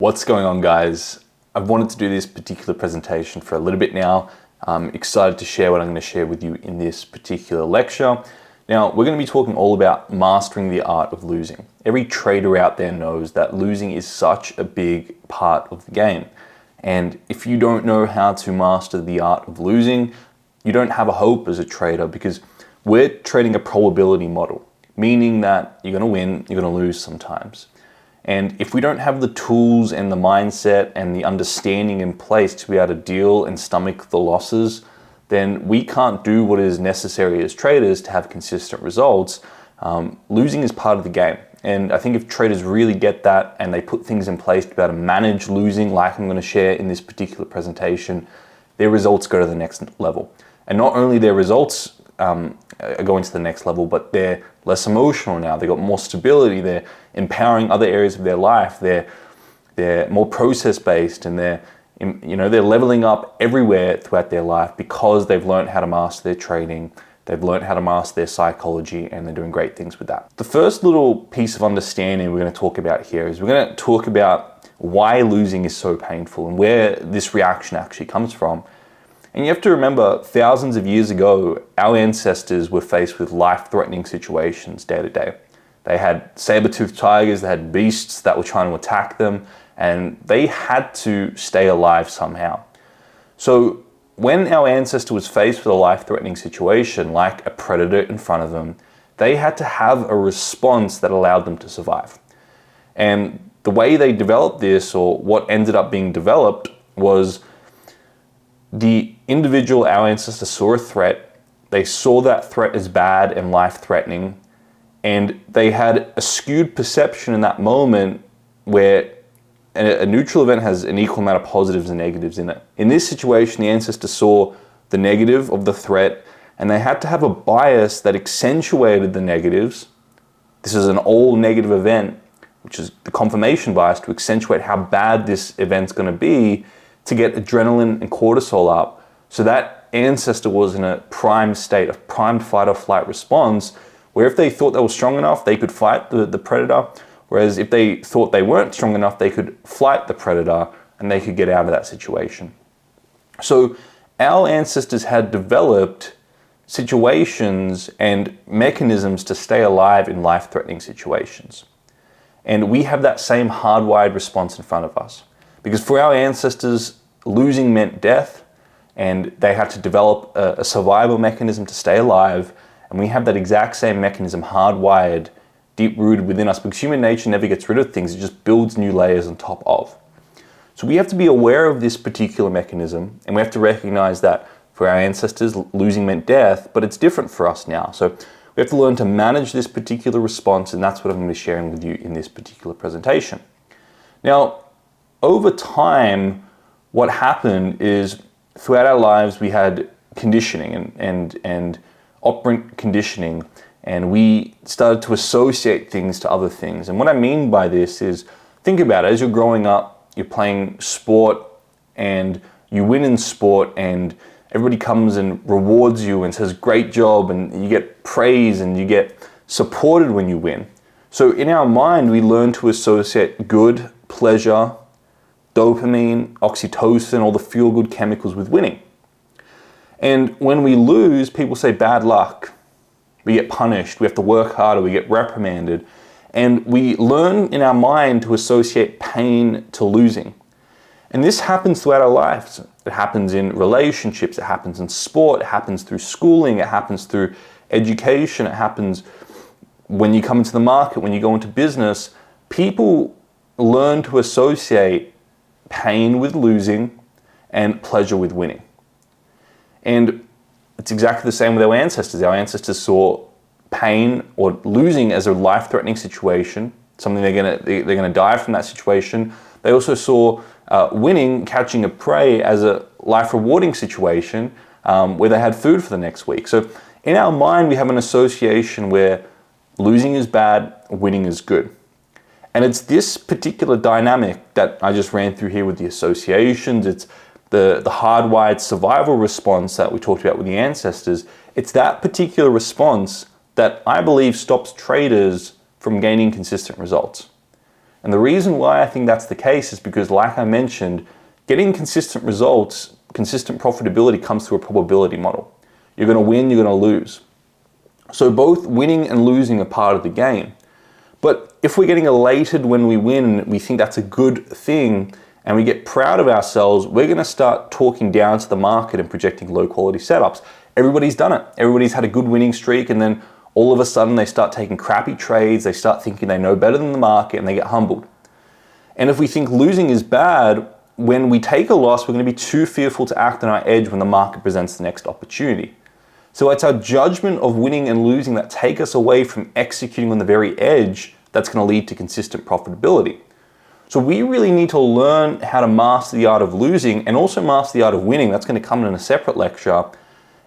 What's going on, guys? I've wanted to do this particular presentation for a little bit now. I'm excited to share what I'm going to share with you in this particular lecture. Now, we're going to be talking all about mastering the art of losing. Every trader out there knows that losing is such a big part of the game. And if you don't know how to master the art of losing, you don't have a hope as a trader, because we're trading a probability model, meaning that you're going to win, you're going to lose sometimes. And if we don't have the tools and the mindset and the understanding in place to be able to deal and stomach the losses, then we can't do what is necessary as traders to have consistent results. Losing is part of the game. And I think if traders really get that and they put things in place to be able to manage losing, like I'm going to share in this particular presentation, their results go to the next level. And not only their results are going to the next level, but they're less emotional now. They've got more stability. They're empowering other areas of their life. They're more process-based, and they're leveling up everywhere throughout their life because they've learned how to master their trading. They've learned how to master their psychology, and they're doing great things with that. The first little piece of understanding we're going to talk about here is we're going to talk about why losing is so painful and where this reaction actually comes from. And you have to remember, thousands of years ago, our ancestors were faced with life-threatening situations day to day. They had saber-toothed tigers, they had beasts that were trying to attack them, and they had to stay alive somehow. So when our ancestor was faced with a life-threatening situation, like a predator in front of them, they had to have a response that allowed them to survive. And the way they developed this, or what ended up being developed, was the individual, our ancestors, saw a threat. They saw that threat as bad and life-threatening, and they had a skewed perception in that moment where a neutral event has an equal amount of positives and negatives in it. In this situation, the ancestor saw the negative of the threat, and they had to have a bias that accentuated the negatives. This is an all negative event, which is the confirmation bias, to accentuate how bad this event's going to be, to get adrenaline and cortisol up. So that ancestor was in a prime state, a primed fight or flight response, where if they thought they were strong enough, they could fight the predator. Whereas if they thought they weren't strong enough, they could fight the predator and they could get out of that situation. So our ancestors had developed situations and mechanisms to stay alive in life-threatening situations. And we have that same hardwired response in front of us. Because for our ancestors, losing meant death, and they had to develop a survival mechanism to stay alive. And we have that exact same mechanism hardwired, deep-rooted within us, because human nature never gets rid of things. It just builds new layers on top of. So we have to be aware of this particular mechanism, and we have to recognize that for our ancestors, losing meant death, but it's different for us now. So we have to learn to manage this particular response, and that's what I'm going to be sharing with you in this particular presentation. Now, over time, what happened is throughout our lives we had conditioning and operant conditioning, and we started to associate things to other things. And what I mean by this is, think about it, as you're growing up, you're playing sport and you win in sport, and everybody comes and rewards you and says great job, and you get praise and you get supported when you win. So in our mind, we learn to associate good, pleasure, dopamine, oxytocin, all the feel-good chemicals with winning. And when we lose, people say bad luck. We get punished, we have to work harder, we get reprimanded. And we learn in our mind to associate pain to losing. And this happens throughout our lives. It happens in relationships, it happens in sport, it happens through schooling, it happens through education, it happens when you come into the market, when you go into business. People learn to associate pain with losing and pleasure with winning. And it's exactly the same with our ancestors. Our ancestors saw pain or losing as a life-threatening situation, something they're gonna die from that situation. They also saw winning, catching a prey, as a life-rewarding situation where they had food for the next week. So in our mind, we have an association where losing is bad, winning is good. And it's this particular dynamic that I just ran through here with the associations. It's the hardwired survival response that we talked about with the ancestors. It's that particular response that I believe stops traders from gaining consistent results. And the reason why I think that's the case is because, like I mentioned, getting consistent results, consistent profitability comes through a probability model. You're going to win, you're going to lose. So both winning and losing are part of the game. But if we're getting elated when we win and we think that's a good thing and we get proud of ourselves, we're going to start talking down to the market and projecting low quality setups. Everybody's done it. Everybody's had a good winning streak, and then all of a sudden they start taking crappy trades, they start thinking they know better than the market, and they get humbled. And if we think losing is bad, when we take a loss, we're going to be too fearful to act on our edge when the market presents the next opportunity. So it's our judgment of winning and losing that take us away from executing on the very edge that's going to lead to consistent profitability. So we really need to learn how to master the art of losing and also master the art of winning. That's going to come in a separate lecture.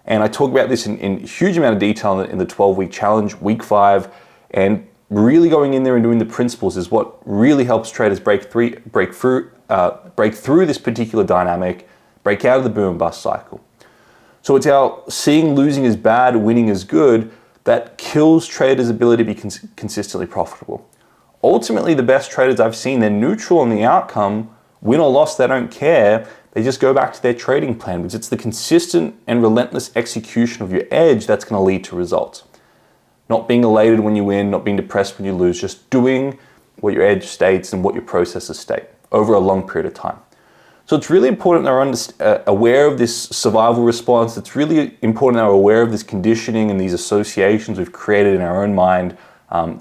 And I talk about this in a huge amount of detail in the 12-week challenge, week 5, and really going in there and doing the principles is what really helps traders break through this particular dynamic, break out of the boom and bust cycle. So it's our seeing losing is bad, winning is good, that kills traders' ability to be consistently profitable. Ultimately, the best traders I've seen, they're neutral on the outcome, win or loss, they don't care. They just go back to their trading plan because it's the consistent and relentless execution of your edge that's going to lead to results. Not being elated when you win, not being depressed when you lose, just doing what your edge states and what your processes state over a long period of time. So it's really important that we're aware of this survival response. It's really important that we're aware of this conditioning and these associations we've created in our own mind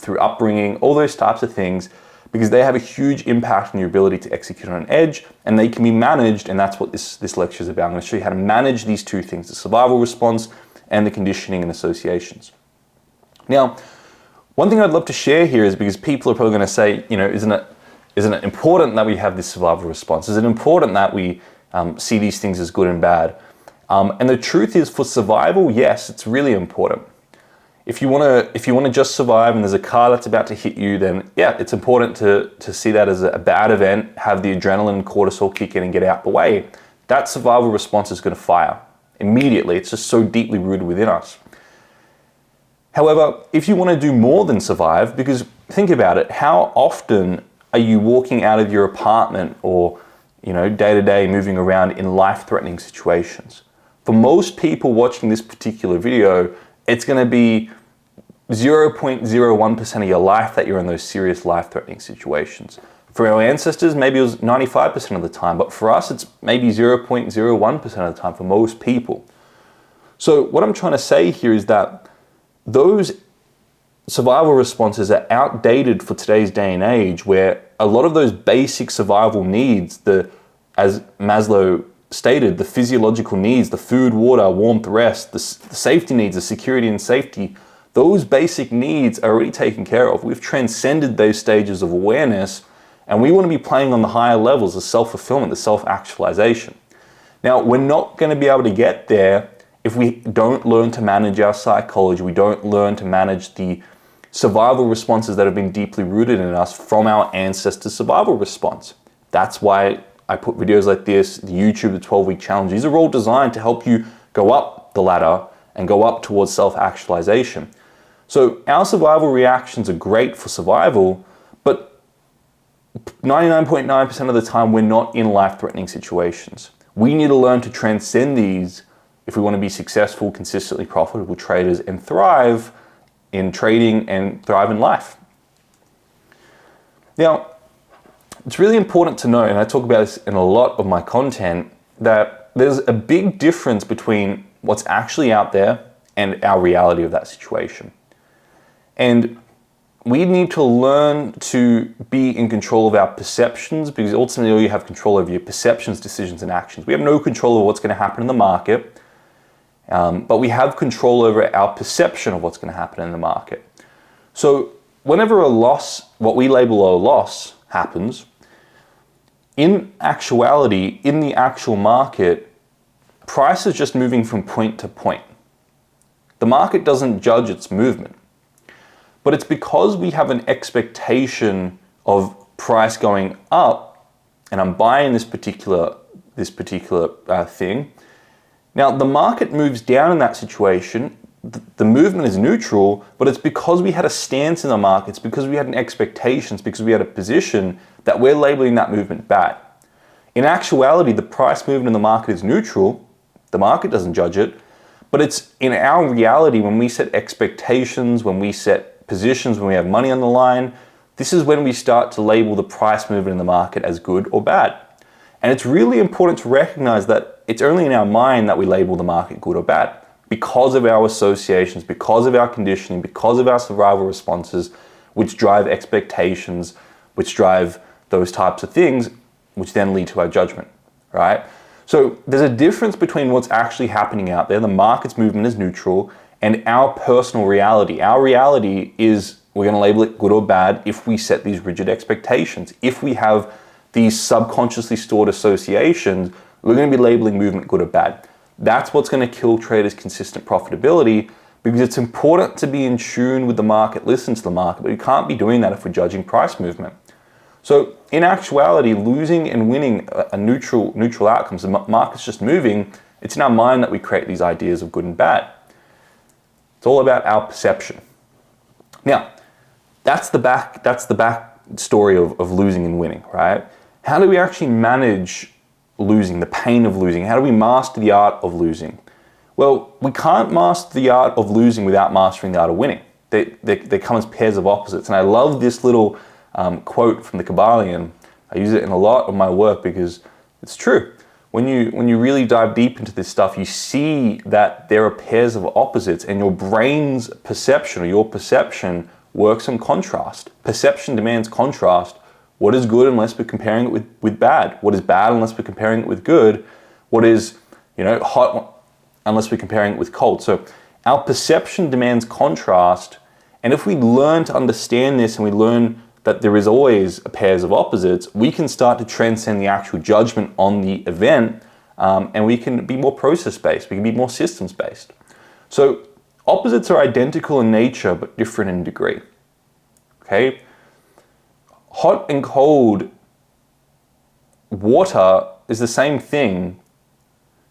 through upbringing, all those types of things, because they have a huge impact on your ability to execute on an edge, and they can be managed, and that's what this lecture is about. I'm going to show you how to manage these two things, the survival response and the conditioning and associations. Now, one thing I'd love to share here is because people are probably going to say, isn't it important that we have this survival response? Is it important that we see these things as good and bad? And the truth is, for survival, yes, it's really important. If you want to just survive and there's a car that's about to hit you, then yeah, it's important to see that as a bad event, have the adrenaline and cortisol kick in and get out the way. That survival response is going to fire immediately. It's just so deeply rooted within us. However, if you want to do more than survive, because think about it, how often are you walking out of your apartment or day to day moving around in life-threatening situations? For most people watching this particular video, it's going to be 0.01% of your life that you're in those serious life-threatening situations. For our ancestors, maybe it was 95% of the time, but for us, it's maybe 0.01% of the time for most people. So what I'm trying to say here is that those survival responses are outdated for today's day and age, where a lot of those basic survival needs, as Maslow stated, the physiological needs, the food, water, warmth, rest, the safety needs, the security and safety, those basic needs are already taken care of. We've transcended those stages of awareness, and we want to be playing on the higher levels, the self-fulfillment, the self-actualization. Now, we're not going to be able to get there if we don't learn to manage our psychology, we don't learn to manage the survival responses that have been deeply rooted in us from our ancestors' survival response. That's why I put videos like this, the YouTube, the 12-week challenge. These are all designed to help you go up the ladder and go up towards self-actualization. So our survival reactions are great for survival, but 99.9% of the time we're not in life-threatening situations. We need to learn to transcend these if we want to be successful, consistently profitable traders and thrive in trading and thrive in life. Now, it's really important to know, and I talk about this in a lot of my content, that there's a big difference between what's actually out there and our reality of that situation. And we need to learn to be in control of our perceptions, because ultimately you have control over your perceptions, decisions, and actions. We have no control over what's going to happen in the market, but we have control over our perception of what's going to happen in the market. So whenever a loss, what we label a loss, happens, in actuality, in the actual market, price is just moving from point to point. The market doesn't judge its movement. But it's because we have an expectation of price going up, and I'm buying this particular thing. Now, the market moves down in that situation the movement is neutral, but it's because we had a stance in the market, it's because we had an expectation, it's because we had a position that we're labeling that movement bad. In actuality, the price movement in the market is neutral. The market doesn't judge it, but it's in our reality when we set expectations, when we set positions, when we have money on the line, this is when we start to label the price movement in the market as good or bad. And it's really important to recognize that it's only in our mind that we label the market good or bad because of our associations, because of our conditioning, because of our survival responses, which drive expectations, which drive those types of things, which then lead to our judgment, right? So there's a difference between what's actually happening out there, the market's movement is neutral, and our personal reality. Our reality is we're going to label it good or bad if we set these rigid expectations. If we have these subconsciously stored associations, we're going to be labeling movement good or bad. That's what's going to kill traders' consistent profitability, because it's important to be in tune with the market, listen to the market, but we can't be doing that if we're judging price movement. So in actuality, losing and winning are neutral outcomes. The market's just moving. It's in our mind that we create these ideas of good and bad. It's all about our perception. Now, that's the back story of losing and winning, right? How do we actually manage losing, the pain of losing? How do we master the art of losing? Well, we can't master the art of losing without mastering the art of winning. They come as pairs of opposites. And I love this little quote from the Kabbalion. I use it in a lot of my work because it's true. When you really dive deep into this stuff, you see that there are pairs of opposites, and your brain's perception or your perception works in contrast. Perception demands contrast. What is good unless we're comparing it with bad? What is bad unless we're comparing it with good? What is, hot unless we're comparing it with cold? So our perception demands contrast, and if we learn to understand this and we learn that there is always pairs of opposites, we can start to transcend the actual judgment on the event, and we can be more process-based, we can be more systems-based. So opposites are identical in nature, but different in degree, okay? Hot and cold water is the same thing.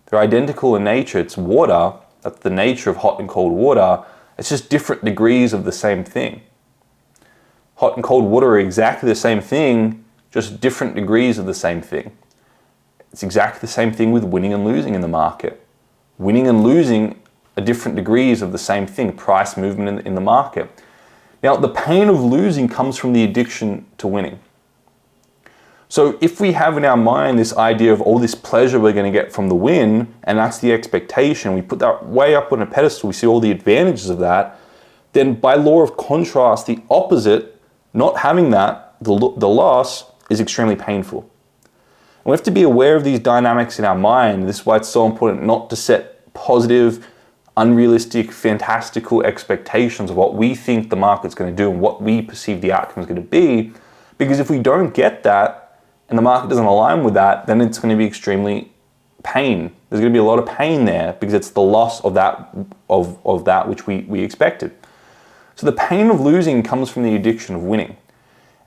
They're identical in nature. It's water. That's the nature of hot and cold water. It's just different degrees of the same thing. Hot and cold water are exactly the same thing, just different degrees of the same thing. It's exactly the same thing with winning and losing in the market. Winning and losing are different degrees of the same thing, price movement in the market. Now, the pain of losing comes from the addiction to winning. So if we have in our mind this idea of all this pleasure we're going to get from the win, and that's the expectation, we put that way up on a pedestal, we see all the advantages of that, then by law of contrast, the opposite, not having that, the loss, is extremely painful. And we have to be aware of these dynamics in our mind. This is why it's so important not to set positive, unrealistic, fantastical expectations of what we think the market's going to do and what we perceive the outcome is going to be. Because if we don't get that and the market doesn't align with that, then it's going to be extremely pain. There's going to be a lot of pain there because it's the loss of that which we expected. So the pain of losing comes from the addiction of winning.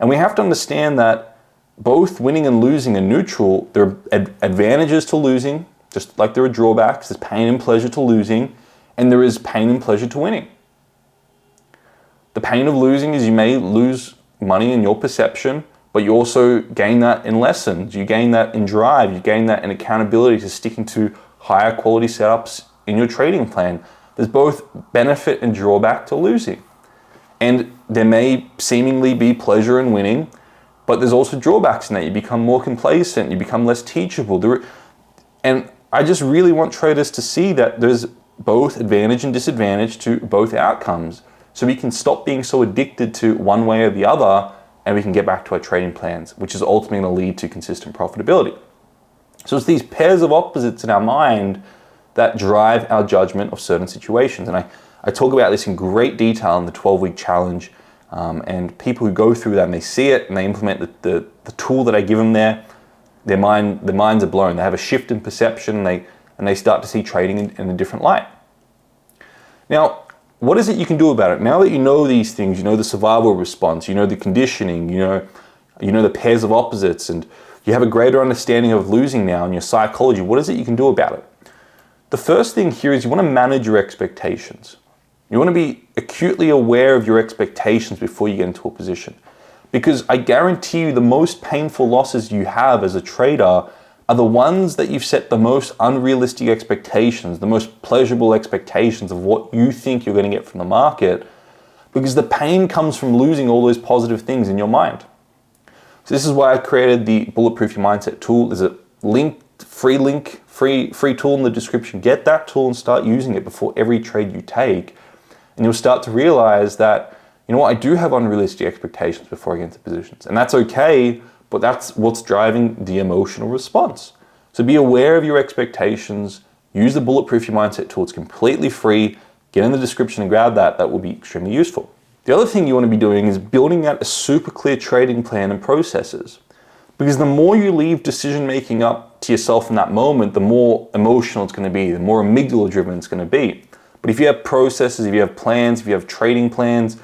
And we have to understand that both winning and losing are neutral. There are advantages to losing, just like there are drawbacks. There's pain and pleasure to losing, and there is pain and pleasure to winning. The pain of losing is you may lose money in your perception, but you also gain that in lessons. You gain that in drive. You gain that in accountability to sticking to higher quality setups in your trading plan. There's both benefit and drawback to losing. And there may seemingly be pleasure in winning, but there's also drawbacks in that. You become more complacent, you become less teachable. And I just really want traders to see that there's both advantage and disadvantage to both outcomes. So we can stop being so addicted to one way or the other, and we can get back to our trading plans, which is ultimately going to lead to consistent profitability. So it's these pairs of opposites in our mind that drive our judgment of certain situations. And I talk about this in great detail in the 12-week challenge. And people who go through that and they see it and they implement the tool that I give them there, their minds are blown. They have a shift in perception and they start to see trading in a different light. Now, what is it you can do about it? Now that you know these things, you know the survival response, you know the conditioning, you know the pairs of opposites, and you have a greater understanding of losing now and your psychology, what is it you can do about it? The first thing here is you want to manage your expectations. You want to be acutely aware of your expectations before you get into a position. Because I guarantee you the most painful losses you have as a trader are the ones that you've set the most unrealistic expectations, the most pleasurable expectations of what you think you're going to get from the market, because the pain comes from losing all those positive things in your mind. So this is why I created the Bulletproof Your Mindset tool. There's a free tool in the description. Get that tool and start using it before every trade you take. And you'll start to realize that, you know what, I do have unrealistic expectations before I get into positions. And that's okay, but that's what's driving the emotional response. So be aware of your expectations. Use the Bulletproof Your Mindset tool. It's completely free. Get in the description and grab that. That will be extremely useful. The other thing you want to be doing is building out a super clear trading plan and processes. Because the more you leave decision making up to yourself in that moment, the more emotional it's going to be, the more amygdala driven it's going to be. But if you have processes, if you have plans, if you have trading plans,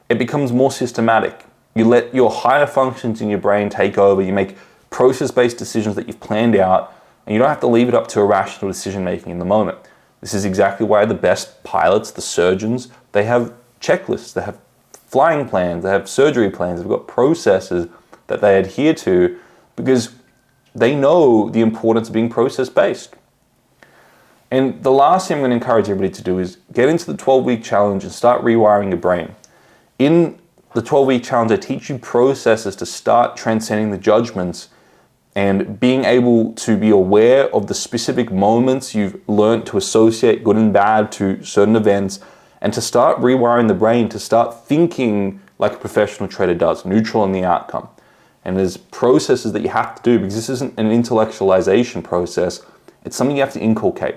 it becomes more systematic. You let your higher functions in your brain take over. You make process-based decisions that you've planned out, and you don't have to leave it up to irrational decision making in the moment. This is exactly why the best pilots, the surgeons, they have checklists, they have flying plans, they have surgery plans, they've got processes that they adhere to because they know the importance of being process-based. And the last thing I'm going to encourage everybody to do is get into the 12-week challenge and start rewiring your brain. In the 12-week challenge, I teach you processes to start transcending the judgments and being able to be aware of the specific moments you've learned to associate good and bad to certain events, and to start rewiring the brain, to start thinking like a professional trader does, neutral in the outcome. And there's processes that you have to do because this isn't an intellectualization process. It's something you have to inculcate.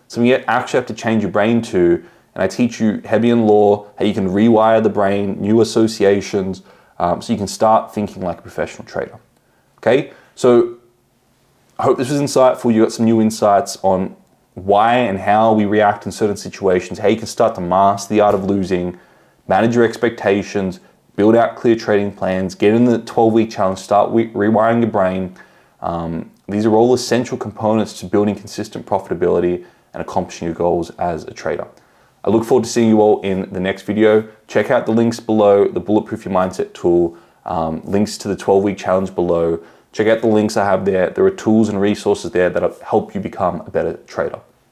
Something you actually have to change your brain to. And I teach you heavy in law, how you can rewire the brain, new associations, so you can start thinking like a professional trader. Okay, so I hope this was insightful. You got some new insights on why and how we react in certain situations, how you can start to master the art of losing, manage your expectations, build out clear trading plans, get in the 12-week challenge, start rewiring your brain. These are all essential components to building consistent profitability and accomplishing your goals as a trader. I look forward to seeing you all in the next video. Check out the links below, the Bulletproof Your Mindset tool, links to the 12-week challenge below. Check out the links I have there. There are tools and resources there that help you become a better trader.